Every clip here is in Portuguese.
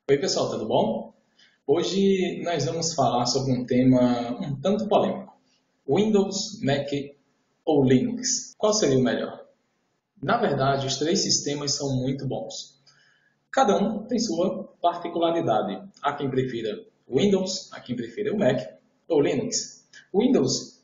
Oi pessoal, tudo bom? Hoje nós vamos falar sobre um tema um tanto polêmico. Windows, Mac ou Linux? Qual seria o melhor? Na verdade, os três sistemas são muito bons. Cada um tem sua particularidade. Há quem prefira Windows, há quem prefira o Mac ou Linux. O Windows,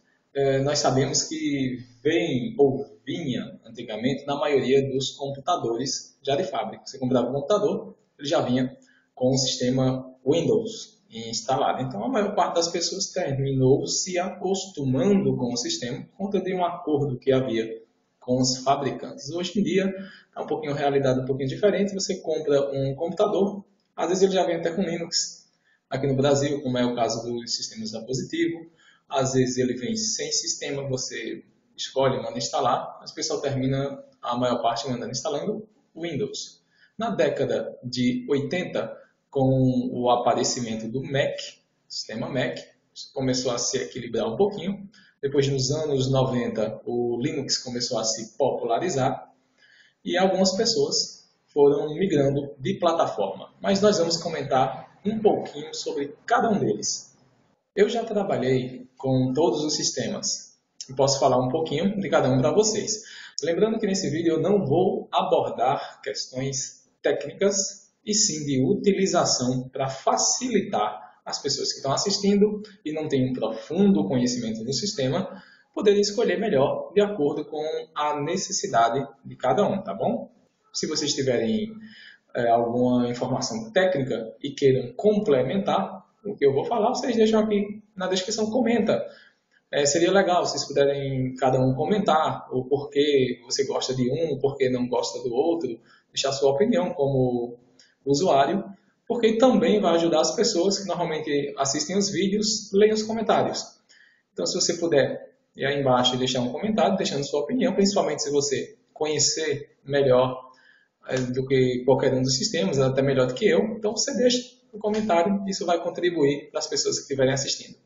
nós sabemos que vem ou vinha antigamente na maioria dos computadores já de fábrica. Você comprava um computador, ele já vinha com o sistema Windows instalado. Então, a maior parte das pessoas terminou se acostumando com o sistema por conta de um acordo que havia com os fabricantes. Hoje em dia, é um pouquinho realidade um pouquinho diferente. Você compra um computador, às vezes ele já vem até com Linux, aqui no Brasil, como é o caso dos sistemas da Positivo. Às vezes ele vem sem sistema, você escolhe, manda instalar, mas o pessoal termina a maior parte mandando instalando Windows. Na década de 80, com o aparecimento do Mac, sistema Mac, começou a se equilibrar um pouquinho. Depois, nos anos 90, o Linux começou a se popularizar e algumas pessoas foram migrando de plataforma. Mas nós vamos comentar um pouquinho sobre cada um deles. Eu já trabalhei com todos os sistemas e posso falar um pouquinho de cada um para vocês. Lembrando que nesse vídeo eu não vou abordar questões técnicas e sim de utilização para facilitar as pessoas que estão assistindo e não têm um profundo conhecimento do sistema poderem escolher melhor de acordo com a necessidade de cada um, tá bom? Se vocês tiverem alguma informação técnica e queiram complementar o que eu vou falar, vocês deixam aqui na descrição, comenta. Seria legal se vocês puderem cada um comentar o porquê você gosta de um, o porquê não gosta do outro, deixar sua opinião como usuário, porque também vai ajudar as pessoas que normalmente assistem os vídeos, leem os comentários. Então, se você puder ir aí embaixo e deixar um comentário, deixando sua opinião, principalmente se você conhecer melhor do que qualquer um dos sistemas, até melhor do que eu, então você deixa um comentário, isso vai contribuir para as pessoas que estiverem assistindo.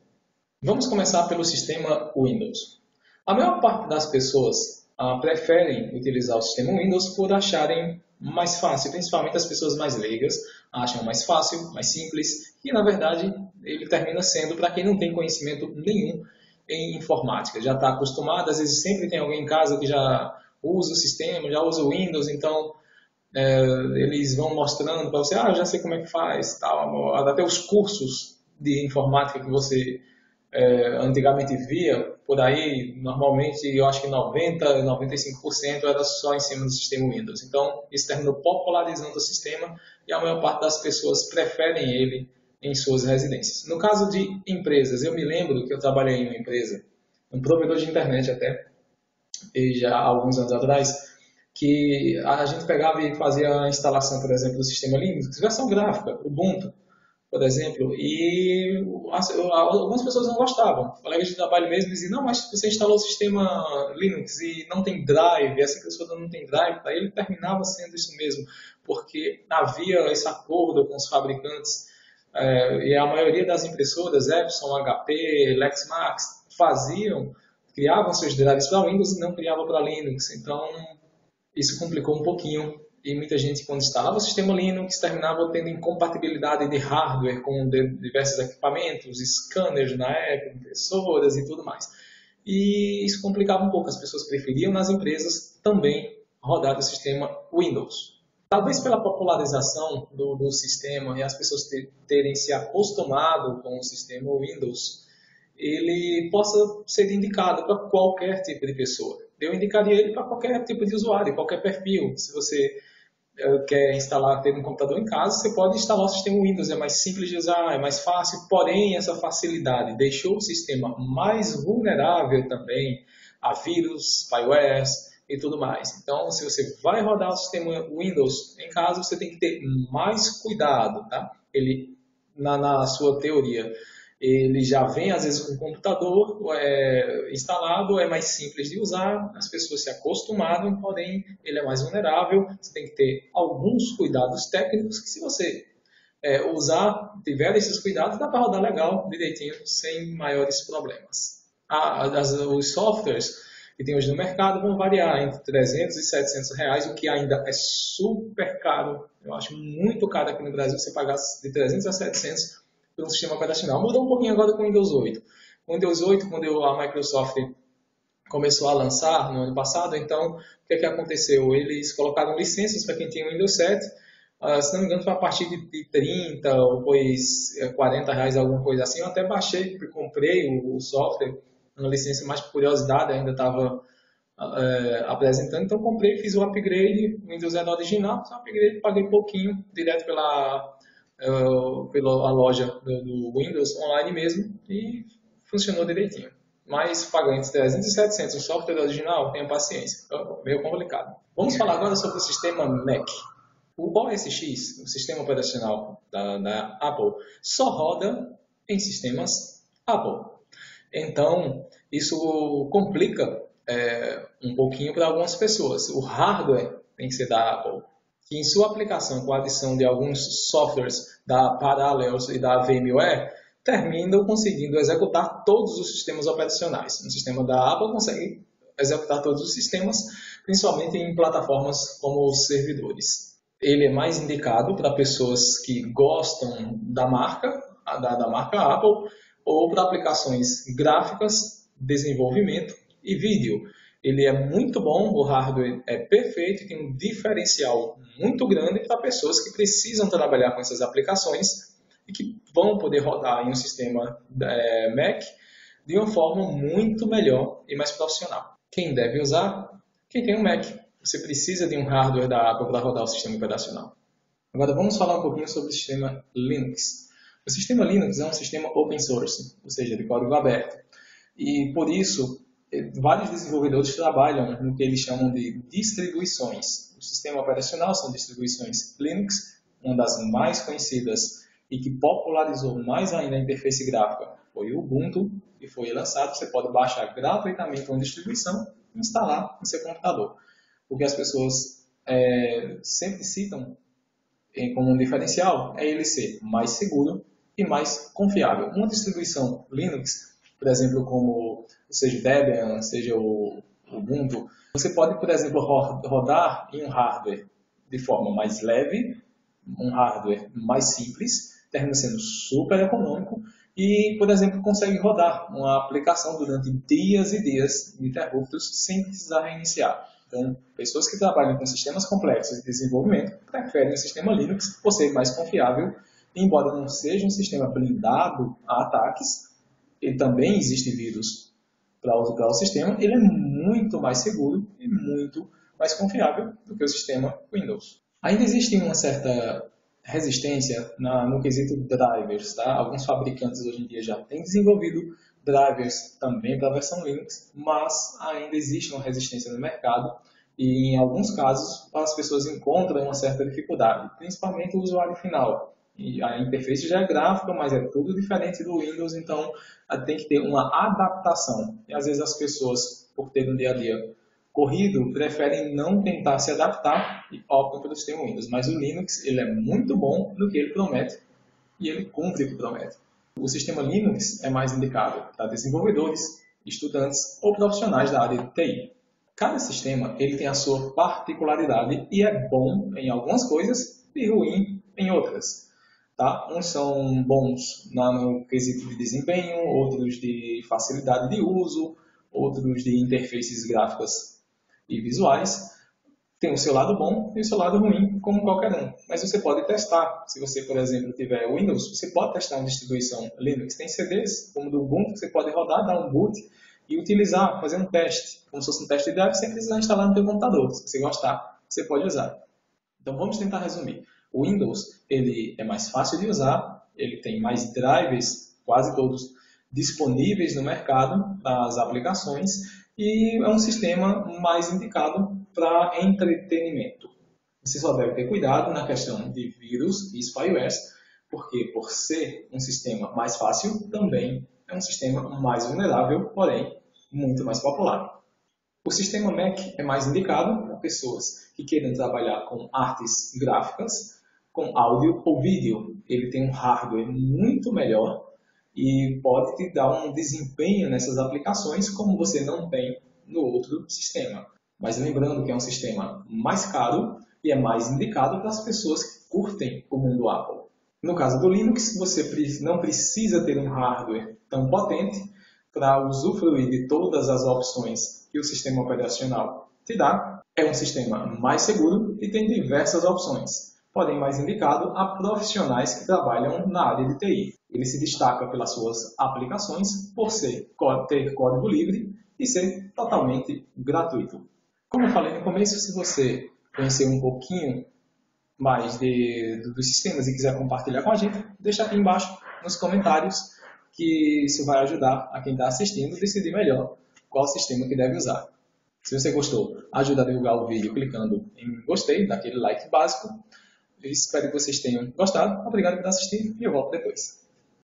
Vamos começar pelo sistema Windows. A maior parte das pessoas preferem utilizar o sistema Windows por acharem mais fácil, principalmente as pessoas mais leigas acham mais fácil, mais simples, e na verdade ele termina sendo para quem não tem conhecimento nenhum em informática. Já está acostumado, às vezes sempre tem alguém em casa que já usa o sistema, já usa o Windows, então eles vão mostrando para você, eu já sei como é que faz, tal, até os cursos de informática que você antigamente via por aí, normalmente eu acho que 90, 95% era só em cima do sistema Windows. Então, isso terminou popularizando o sistema e a maior parte das pessoas preferem ele em suas residências. No caso de empresas, eu me lembro que eu trabalhei em uma empresa, um provedor de internet até, e já há alguns anos atrás, que a gente pegava e fazia a instalação, por exemplo, do sistema Linux, versão gráfica, Ubuntu, por exemplo, e algumas pessoas não gostavam. Colegas de trabalho mesmo diziam, não, mas você instalou o sistema Linux e não tem drive, essa pessoa não tem drive, para ele terminava sendo isso mesmo, porque havia esse acordo com os fabricantes, e a maioria das impressoras, Epson, HP, Lexmark, criavam seus drives para Windows e não criavam para Linux, então isso complicou um pouquinho e muita gente, quando instalava o sistema Linux, terminava tendo incompatibilidade de hardware com diversos equipamentos, scanners na época, impressoras e tudo mais. E isso complicava um pouco, as pessoas preferiam nas empresas também rodar o sistema Windows. Talvez pela popularização do sistema e as pessoas terem se acostumado com o sistema Windows, ele possa ser indicado para qualquer tipo de pessoa. Eu indicaria ele para qualquer tipo de usuário, qualquer perfil. Se você quer instalar, ter um computador em casa, você pode instalar o sistema Windows, é mais simples de usar, é mais fácil, porém essa facilidade deixou o sistema mais vulnerável também a vírus, spywares e tudo mais. Então, se você vai rodar o sistema Windows em casa, você tem que ter mais cuidado, tá? Ele, na sua teoria, ele já vem às vezes com o computador instalado, é mais simples de usar, as pessoas se acostumaram, porém ele é mais vulnerável, você tem que ter alguns cuidados técnicos que se você tiver esses cuidados, dá para rodar legal, direitinho, sem maiores problemas. Os softwares que tem hoje no mercado vão variar entre 300 e 700 reais, o que ainda é super caro. Eu acho muito caro aqui no Brasil você pagar de 300 a 700 por um sistema operacional. Mudou um pouquinho agora com o Windows 8. O Windows 8, quando a Microsoft começou a lançar no ano passado, então o que aconteceu? Eles colocaram licenças para quem tinha o Windows 7, se não me engano foi a partir de 30 ou depois 40 reais, alguma coisa assim. Eu até baixei, comprei o software, uma licença mais por curiosidade, ainda estava apresentando, então comprei, fiz o upgrade, o Windows era original, fiz o upgrade, paguei pouquinho, direto pela loja do Windows online mesmo, e funcionou direitinho. Mas pagando entre 300 e 700 o software original, tenha paciência, é meio complicado. Vamos falar agora sobre o sistema Mac. O OS X, o sistema operacional da Apple, só roda em sistemas Apple. Então, isso complica um pouquinho para algumas pessoas. O hardware tem que ser da Apple, que em sua aplicação com a adição de alguns softwares da Parallels e da VMware, terminam conseguindo executar todos os sistemas operacionais. No sistema da Apple consegue executar todos os sistemas, principalmente em plataformas como os servidores. Ele é mais indicado para pessoas que gostam da marca Apple, ou para aplicações gráficas, desenvolvimento e vídeo. Ele é muito bom, o hardware é perfeito e tem um diferencial muito grande para pessoas que precisam trabalhar com essas aplicações e que vão poder rodar em um sistema Mac de uma forma muito melhor e mais profissional. Quem deve usar? Quem tem um Mac. Você precisa de um hardware da Apple para rodar o sistema operacional. Agora vamos falar um pouquinho sobre o sistema Linux. O sistema Linux é um sistema open source, ou seja, de código aberto. E por isso, vários desenvolvedores trabalham no que eles chamam de distribuições. O sistema operacional são distribuições Linux, uma das mais conhecidas e que popularizou mais ainda a interface gráfica foi o Ubuntu, que foi lançado. Você pode baixar gratuitamente uma distribuição e instalar no seu computador. O que as pessoas sempre citam como um diferencial é ele ser mais seguro e mais confiável. Uma distribuição Linux, por exemplo, como seja o Debian, seja o Ubuntu, você pode, por exemplo, rodar em um hardware de forma mais leve, um hardware mais simples, termina sendo super econômico e, por exemplo, consegue rodar uma aplicação durante dias e dias ininterruptos sem precisar reiniciar. Então, pessoas que trabalham com sistemas complexos de desenvolvimento preferem o sistema Linux por ser mais confiável, embora não seja um sistema blindado a ataques, ele também existe vírus para o sistema, ele é muito mais seguro e muito mais confiável do que o sistema Windows. Ainda existe uma certa resistência no quesito drivers, tá? Alguns fabricantes hoje em dia já têm desenvolvido drivers também para a versão Linux, mas ainda existe uma resistência no mercado e em alguns casos as pessoas encontram uma certa dificuldade, principalmente o usuário final. E a interface já é gráfica, mas é tudo diferente do Windows, então tem que ter uma adaptação. E às vezes as pessoas, por ter um dia a dia corrido, preferem não tentar se adaptar e optam pelo sistema Windows. Mas o Linux ele é muito bom no que ele promete e ele cumpre o que promete. O sistema Linux é mais indicado para desenvolvedores, estudantes ou profissionais da área de TI. Cada sistema ele tem a sua particularidade e é bom em algumas coisas e ruim em outras. Tá? Uns são bons no quesito de desempenho, outros de facilidade de uso, outros de interfaces gráficas e visuais. Tem o seu lado bom e o seu lado ruim, como qualquer um. Mas você pode testar. Se você, por exemplo, tiver Windows, você pode testar uma distribuição Linux. Tem CDs, como do Ubuntu, que você pode rodar, dar um boot e utilizar, fazer um teste, como se fosse um teste de drive, sem precisar instalar no seu computador. Se você gostar, você pode usar. Então vamos tentar resumir. O Windows ele é mais fácil de usar, ele tem mais drivers, quase todos disponíveis no mercado das aplicações e é um sistema mais indicado para entretenimento. Você só deve ter cuidado na questão de vírus e spywares, porque por ser um sistema mais fácil, também é um sistema mais vulnerável, porém muito mais popular. O sistema Mac é mais indicado para pessoas que queiram trabalhar com artes gráficas, com áudio ou vídeo. Ele tem um hardware muito melhor e pode te dar um desempenho nessas aplicações como você não tem no outro sistema. Mas lembrando que é um sistema mais caro e é mais indicado para as pessoas que curtem o mundo Apple. No caso do Linux, você não precisa ter um hardware tão potente para usufruir de todas as opções que o sistema operacional te dá. É um sistema mais seguro e tem diversas opções, porém mais indicado a profissionais que trabalham na área de TI. Ele se destaca pelas suas aplicações, por ter código livre e ser totalmente gratuito. Como eu falei no começo, se você conhecer um pouquinho mais dos sistemas e quiser compartilhar com a gente, deixa aqui embaixo nos comentários, que isso vai ajudar a quem está assistindo a decidir melhor qual sistema que deve usar. Se você gostou, ajuda a divulgar o vídeo clicando em gostei, daquele like básico. Eu espero que vocês tenham gostado. Obrigado por assistir e eu volto depois.